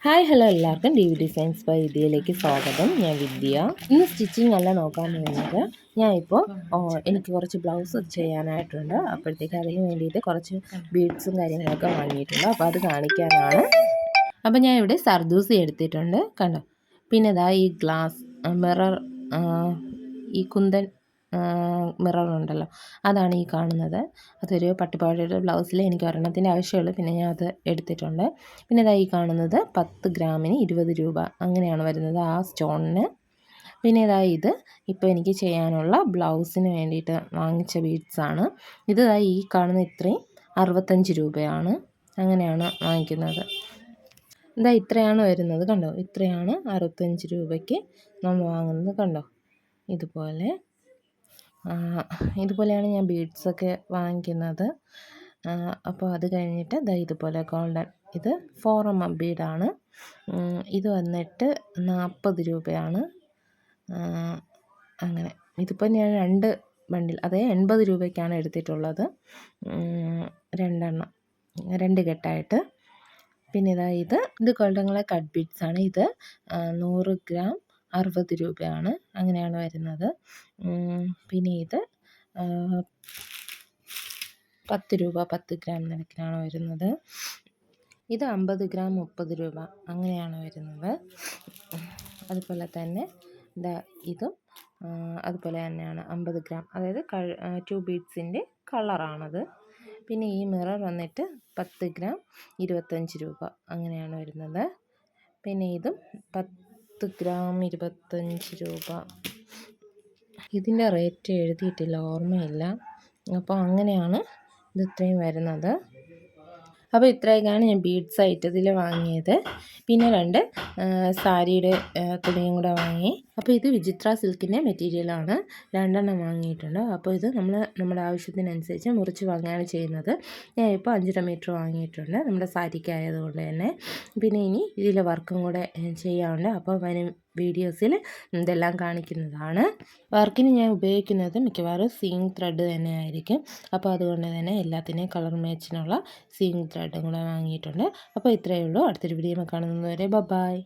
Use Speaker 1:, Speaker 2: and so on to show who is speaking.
Speaker 1: Hi hello എല്ലാവർക്കും D V designs by വിദ്യയിലേക്ക് സ്വാഗതം. ഞാൻ വിദ്യ. ഇന്ന് സ്റ്റിച്ചിങ് അല്ല നോക്കാൻ പോകുന്നത്. ഞാൻ ഇപ്പോൾ എനിക്ക് കുറച്ച് ബ്ലൗസ് ചെയ്യാനായിട്ടുണ്ട്. അപ്പോഴത്തേക്ക് അതിന് വേണ്ടിയിട്ട് കുറച്ച് ബീഡ്സും കാര്യങ്ങളൊക്കെ വാങ്ങിയിട്ടുണ്ട്. അപ്പോൾ അത് കാണിക്കാനാണ്. അപ്പോൾ ഞാൻ ഇവിടെ സർദൂസി എടുത്തിട്ടുണ്ട്, കണ്ടോ. പിന്നെ ഇതാ ഈ ഗ്ലാസ് മിറർ, ഈ കുന്തൻ മിററുണ്ടല്ലോ, അതാണ് ഈ കാണുന്നത്. അതൊരു പട്ടുപാവാടയുടെ ബ്ലൗസിൽ എനിക്ക് ഒരെണ്ണത്തിൻ്റെ ആവശ്യമുള്ളൂ. പിന്നെ ഞാൻ അത് എടുത്തിട്ടുണ്ട്. പിന്നെ ഇതാ ഈ കാണുന്നത് 10 ഗ്രാമിന് 20 രൂപ അങ്ങനെയാണ് വരുന്നത് ആ സ്റ്റോണിന്. പിന്നെ ഇതാ ഇത് ഇപ്പോൾ എനിക്ക് ചെയ്യാനുള്ള ബ്ലൗസിന് വേണ്ടിയിട്ട് വാങ്ങിച്ച ബീഡ്സാണ്. ഇത് ഈ കാണുന്ന ഇത്രയും 65 രൂപയാണ്. അങ്ങനെയാണ് വാങ്ങിക്കുന്നത്. ഇതാ ഇത്രയാണ് വരുന്നത്, കണ്ടോ. ഇത്രയാണ് 65 രൂപയ്ക്ക് നമ്മൾ വാങ്ങുന്നത്, കണ്ടോ. ഇതുപോലെയാണ് ഞാൻ ബീഡ്സൊക്കെ വാങ്ങിക്കുന്നത്. അപ്പോൾ അത് കഴിഞ്ഞിട്ട് ദാ ഇതുപോലെ ഗോൾഡൻ, ഇത് 4mm ബീഡാണ്. ഇത് വന്നിട്ട് 40 രൂപയാണ്. അങ്ങനെ ഇതിപ്പോൾ ഞാൻ 2 ബണ്ടിൽ, അതേ 80 രൂപയ്ക്കാണ് എടുത്തിട്ടുള്ളത്. 2 കെട്ടായിട്ട്. പിന്നെ ഇത് ഗോൾഡൻ കട്ട് ബീഡ്സാണ്. ഇത് 100 ഗ്രാം 60 രൂപയാണ്. അങ്ങനെയാണ് വരുന്നത്. പിന്നെ ഇത് 10 രൂപ 10 ഗ്രാം നിരക്കിലാണ് വരുന്നത്. ഇത് 50 ഗ്രാം 30 രൂപ അങ്ങനെയാണ് വരുന്നത്. അതുപോലെ തന്നെ ഇതും അതുപോലെ തന്നെയാണ് 50 ഗ്രാം, അതായത് 2 ബീഡ്സിൻ്റെ കളറാണത്. പിന്നെ ഈ മിറർ വന്നിട്ട് 10 ഗ്രാം 25 രൂപ അങ്ങനെയാണ് വരുന്നത്. പിന്നെ ഇതും 10 ഗ്രാം 25 രൂപ. ഇതിൻ്റെ റേറ്റ് എഴുതിയിട്ടില്ല, ഓർമ്മയില്ല. അപ്പോൾ അങ്ങനെയാണ് ഇത് ഇത്രയും വരുന്നത്. അപ്പോൾ ഇത്രയൊക്കെയാണ് ഞാൻ ബീഡ്സ് ഐറ്റത്തിൽ വാങ്ങിയത്. പിന്നെ 2 സാരിയുടെ തുണിയും കൂടെ വാങ്ങി. അപ്പോൾ ഇത് വിചിത്ര സിൽക്കിൻ്റെ മെറ്റീരിയലാണ്. 2 എണ്ണം വാങ്ങിയിട്ടുണ്ട്. അപ്പോൾ ഇത് നമ്മുടെ ആവശ്യത്തിനനുസരിച്ച് മുറിച്ച് വാങ്ങുകയാണ് ചെയ്യുന്നത്. ഞാൻ ഇപ്പോൾ 5.5 മീറ്റർ വാങ്ങിയിട്ടുണ്ട്, നമ്മുടെ സാരിക്കായതുകൊണ്ട് തന്നെ. പിന്നെ ഇനി ഇതിലെ വർക്കും കൂടെ ചെയ്യാറുണ്ട്. അപ്പോൾ വരും വീഡിയോസിൽ ഇതെല്ലാം കാണിക്കുന്നതാണ്. വർക്കിന് ഞാൻ ഉപയോഗിക്കുന്നത് മിക്കവാറും സീയിങ് ത്രെഡ് തന്നെയായിരിക്കും. അപ്പോൾ അതുകൊണ്ട് തന്നെ എല്ലാത്തിനെയും കളർ മാച്ചിനുള്ള സീയിങ് ത്രെഡും കൂടെ വാങ്ങിയിട്ടുണ്ട്. അപ്പോൾ ഇത്രയേ ഉള്ളൂ. അടുത്തൊരു വീഡിയോ കാണുന്നത് വരെ ബൈ.